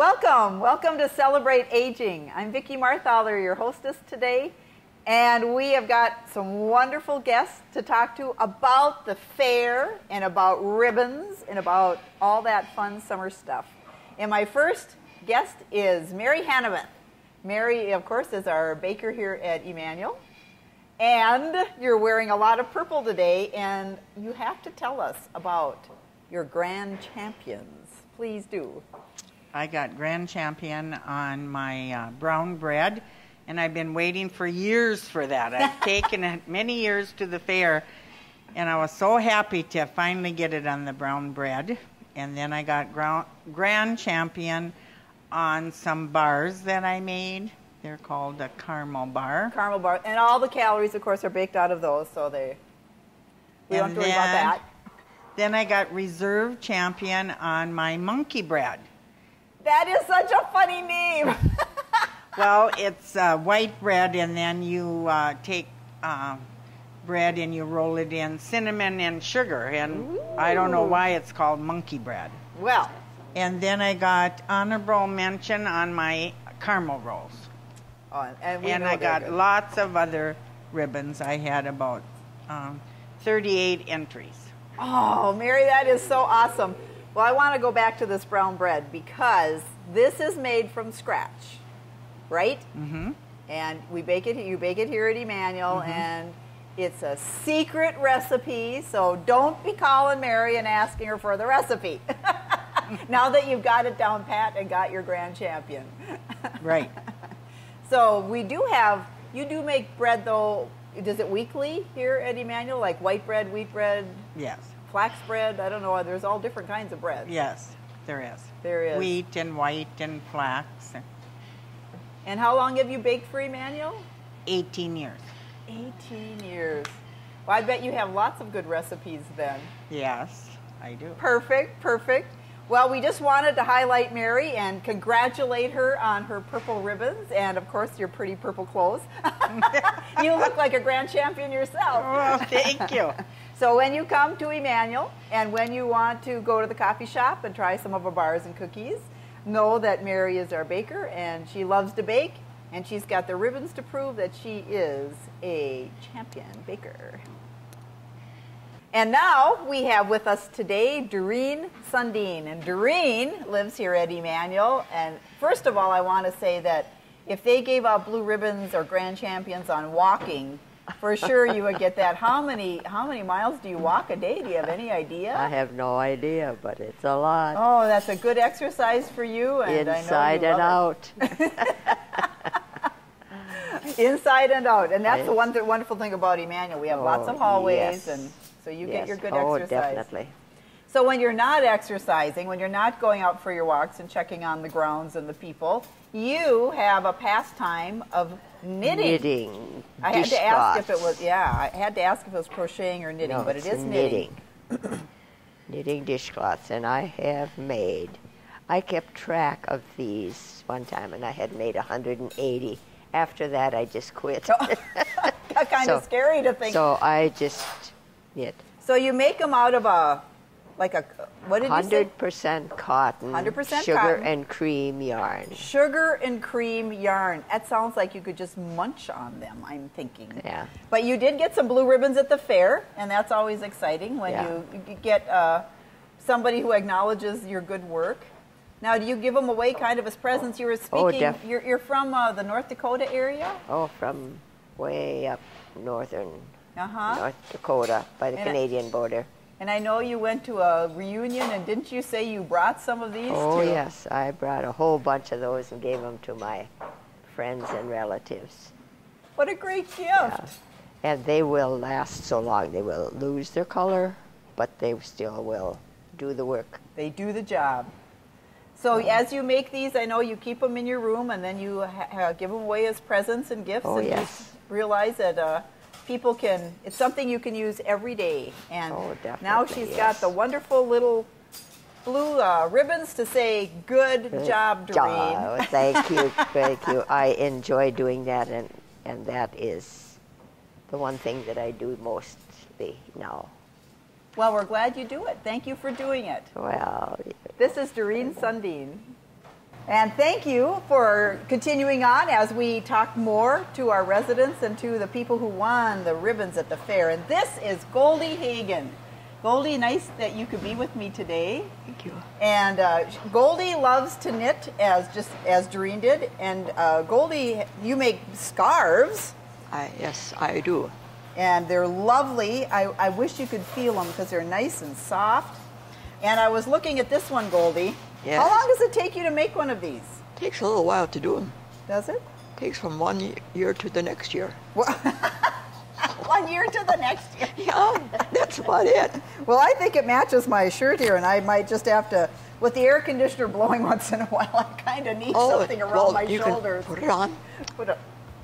Welcome to Celebrate Aging. I'm Vicki Marthaler, your hostess today, and we have got some wonderful guests to talk to about the fair and about ribbons and about all that fun summer stuff. And my first guest is Mary Hannaveth. Mary, of course, is our baker here at Emmanuel, and you're wearing a lot of purple today, and you have to tell us about your grand champions. Please do. I got Grand Champion on my brown bread, and I've been waiting for years for that. I've taken it many years to the fair, and I was so happy to finally get it on the brown bread. And then I got Grand Champion on some bars that I made. They're called a caramel bar. Caramel bar, and all the calories, of course, are baked out of those, so we don't have to worry about that. Then I got Reserve Champion on my monkey bread. That is such a funny name. Well, it's white bread, and then you take bread and you roll it in cinnamon and sugar, and Ooh. I don't know why it's called monkey bread. Well. And then I got honorable mention on my caramel rolls. Oh, and I got lots of other ribbons. I had about 38 entries. Oh, Mary, that is so awesome. Well, I want to go back to this brown bread because this is made from scratch, right? Mm-hmm. And you bake it here at Emmanuel, Mm-hmm. and it's a secret recipe, so don't be calling Mary and asking her for the recipe. Now that you've got it down pat and got your Grand Champion. Right. So you do make bread though, does it weekly here at Emmanuel, like white bread, wheat bread? Yes. Flax bread, I don't know, there's all different kinds of bread. Yes, there is. There is. Wheat and white and flax. And how long have you baked for Emmanuel? 18 years. 18 years. Well, I bet you have lots of good recipes then. Yes, I do. Perfect, perfect. Well, we just wanted to highlight Mary and congratulate her on her purple ribbons and, of course, your pretty purple clothes. You look like a Grand Champion yourself. Well, thank you. So when you come to Emmanuel and when you want to go to the coffee shop and try some of our bars and cookies, know that Mary is our baker and she loves to bake, and she's got the ribbons to prove that she is a champion baker. And now we have with us today Doreen Sundin. And Doreen lives here at Emmanuel. And first of all, I want to say that if they gave out blue ribbons or Grand Champions on walking, for sure you would get that. How many miles do you walk a day? Do you have any idea? I have no idea, but it's a lot. Oh, that's a good exercise for you. And inside and out. Inside and out. And that's the wonderful thing about Emmanuel. We have lots of hallways, yes. and so you get your good Oh, exercise. definitely. So when you're not exercising, when you're not going out for your walks and checking on the grounds and the people, you have a pastime of knitting. Knitting. I had to ask if it was, I had to ask if it was crocheting or knitting, No, but it it's is knitting. Knitting dishcloths, and I kept track of these one time, and I had made 180. After that, I just quit. Kind of scary to think. So I just knit. So you make them out of what did you say? 100% cotton, 100% sugar cotton. and cream yarn. Sugar and cream yarn. That sounds like you could just munch on them, I'm thinking. Yeah. But you did get some blue ribbons at the fair, and that's always exciting when you get somebody who acknowledges your good work. Now, do you give them away kind of as presents? You were speaking, you're from the North Dakota area? Oh, from way up northern Uh-huh. North Dakota by the Canadian border. And I know you went to a reunion, and didn't you say you brought some of these Oh, too? yes. I brought a whole bunch of those and gave them to my friends and relatives. What a great gift. Yeah. And they will last so long. They will lose their color, but they still will do the work. They do the job. So as you make these, I know you keep them in your room, and then you give them away as presents and gifts. Oh, and yes. you realize that people it's something you can use every day. And definitely, now she's got the wonderful little blue ribbons to say, good job, Doreen. Oh, thank you, thank you. I enjoy doing that, and that is the one thing that I do mostly now. Well, we're glad you do it. Thank you for doing it. Well, This is Doreen Sundin. And thank you for continuing on as we talk more to our residents and to the people who won the ribbons at the fair. And this is Goldie Hagen. Goldie, nice that you could be with me today. Thank you. And Goldie loves to knit as Doreen did. And Goldie, you make scarves. Yes, I do. And they're lovely. I wish you could feel them because they're nice and soft. And I was looking at this one, Goldie. Yes. How long does it take you to make one of these? Takes a little while to do them. Does it? Takes from 1 year to the next year. 1 year to the next year. Yeah, that's about it. Well, I think it matches my shirt here, and I might just have to, with the air conditioner blowing once in a while, I kind of need something around my you shoulders. Can put it on. Put it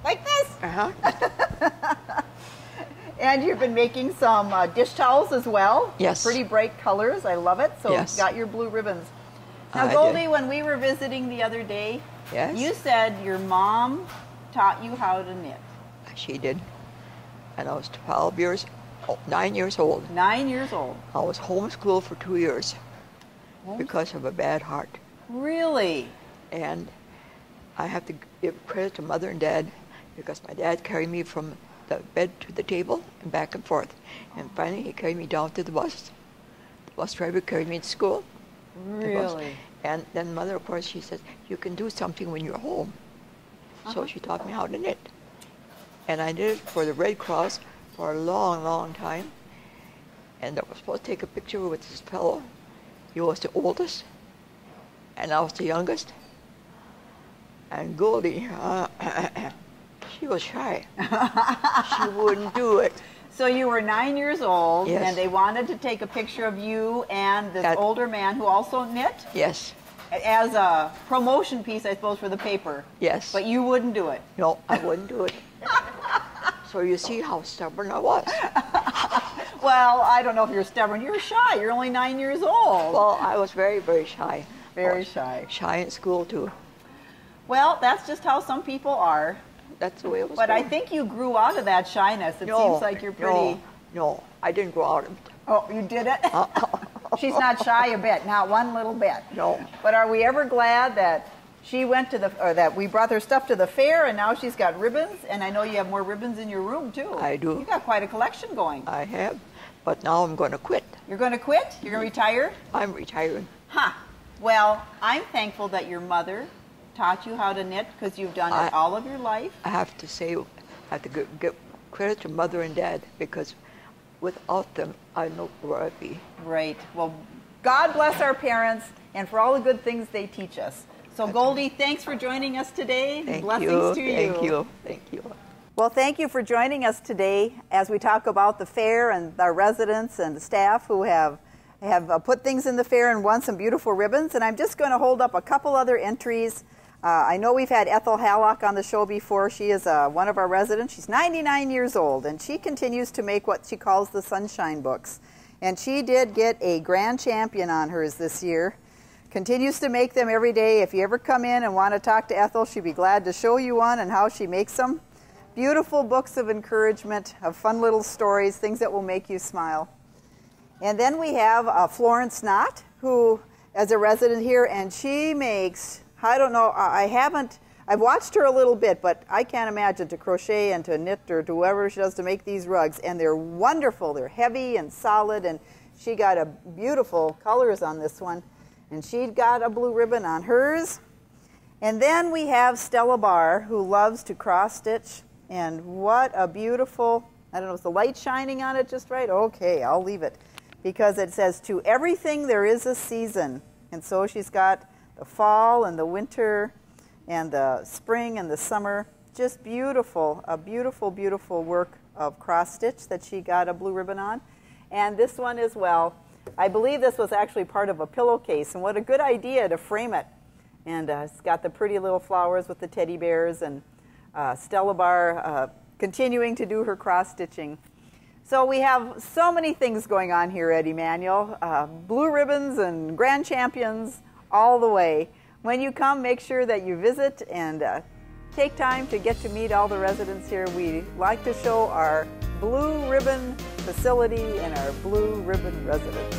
like this. Uh-huh. And you've been making some dish towels as well. Yes. Pretty bright colors. I love it. So Yes. you've got your blue ribbons. Now, I Goldie, did. when we were visiting the other day, Yes. you said your mom taught you how to knit. She did. And I was 9 years old. 9 years old. I was homeschooled for 2 years because of a bad heart. Really? And I have to give credit to Mother and Dad because my dad carried me from the bed to the table and back and forth. And finally he carried me down to the bus. The bus driver carried me to school. the bus. Really? And then Mother, of course, she says, you can do something when you're home. So she taught me how to knit. And I did it for the Red Cross for a long, long time. And I was supposed to take a picture with this fellow. He was the oldest, and I was the youngest. And Goldie, she was shy. She wouldn't do it. So you were 9 years old, Yes. and they wanted to take a picture of you and this That- older man who also knit Yes, as a promotion piece, I suppose, for the paper. yes. But you wouldn't do it. No, I wouldn't do it. So you see how stubborn I was. Well, I don't know if you're stubborn. You're shy. You're only 9 years old. Well, I was very, very shy. Very I was shy. Shy in school, too. Well, that's just how some people are. That's the way it was. But I going. think you grew out of that shyness. It seems like you're pretty... No, I didn't grow out of it. Oh, you did it? She's not shy a bit, not one little bit. No. But are we ever glad that she went to that we brought her stuff to the fair and now she's got ribbons? And I know you have more ribbons in your room, too. I do. You got quite a collection going. I have, but now I'm going to quit. You're going to quit? You're going to retire? I'm retiring. Huh. Well, I'm thankful that your mother taught you how to knit because you've done it all of your life. I have to say, I have to give credit to Mother and Dad because without them, I know where I'd be. Right. Well, God bless our parents and for all the good things they teach us. So, Goldie, thanks for joining us today. Thank Blessings you. to you. Thank you. Thank you. Well, thank you for joining us today as we talk about the fair and our residents and the staff who have put things in the fair and won some beautiful ribbons. And I'm just going to hold up a couple other entries. I know we've had Ethel Hallock on the show before. She is one of our residents. She's 99 years old, and she continues to make what she calls the Sunshine Books. And she did get a grand champion on hers this year. Continues to make them every day. If you ever come in and want to talk to Ethel, she'd be glad to show you one and how she makes them. Beautiful books of encouragement, of fun little stories, things that will make you smile. And then we have Florence Knott, who is a resident here, and she makes, I don't know, I've watched her a little bit, but I can't imagine to crochet and to knit or to whatever she does to make these rugs. And they're wonderful. They're heavy and solid, and she got a beautiful colors on this one. And she got a blue ribbon on hers. And then we have Stella Barr, who loves to cross stitch. And what a beautiful, I don't know, is the light shining on it just right? Okay, I'll leave it. Because it says, to everything there is a season. And so she's got the fall and the winter and the spring and the summer. Just beautiful, a beautiful, beautiful work of cross stitch that she got a blue ribbon on. And this one as well. I believe this was actually part of a pillowcase, and what a good idea to frame it. And it's got the pretty little flowers with the teddy bears, and Stella Barr continuing to do her cross stitching. So we have so many things going on here at Emmanuel. Blue ribbons and grand champions all the way. When you come, make sure that you visit and take time to get to meet all the residents here. We like to show our blue ribbon facility and our blue ribbon residents.